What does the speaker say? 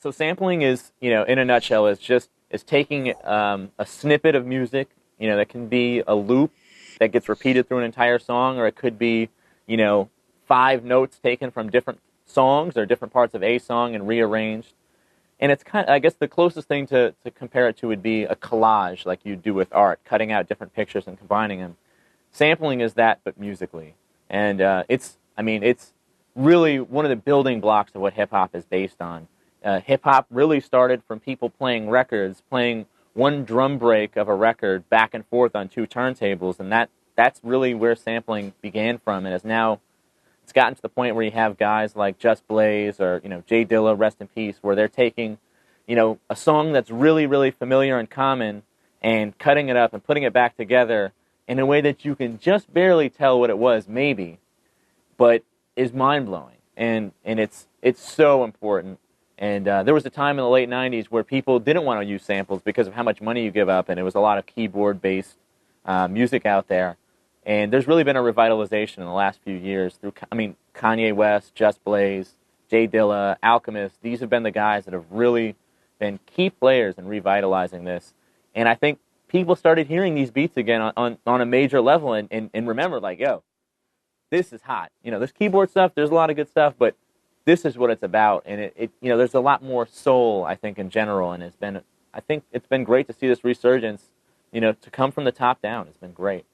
So sampling is, in a nutshell, is taking a snippet of music, that can be a loop that gets repeated through an entire song, or it could be, 5 notes taken from different songs or different parts of a song and rearranged. And it's I guess the closest thing to compare it to would be a collage, like you do with art, cutting out different pictures and combining them. Sampling is that, but musically. And it's really one of the building blocks of what hip-hop is based on. Hip-hop really started from people playing records, playing one drum break of a record back and forth on 2 turntables, and that's really where sampling began from, and it's gotten to the point where you have guys like Just Blaze or, Jay Dilla, rest in peace, where they're taking, a song that's really, really familiar and common and cutting it up and putting it back together in a way that you can just barely tell what it was, maybe, but is mind-blowing. And it's so important. And there was a time in the late 90s where people didn't want to use samples because of how much money you give up, and it was a lot of keyboard-based music out there. And there's really been a revitalization in the last few years through, Kanye West, Just Blaze, Jay Dilla, Alchemist. These have been the guys that have really been key players in revitalizing this. And I think people started hearing these beats again on a major level and remember, like, yo, this is hot. This keyboard stuff, there's a lot of good stuff, but this is what it's about. And there's a lot more soul, I think, in general. And I think it's been great to see this resurgence, to come from the top down. It's been great.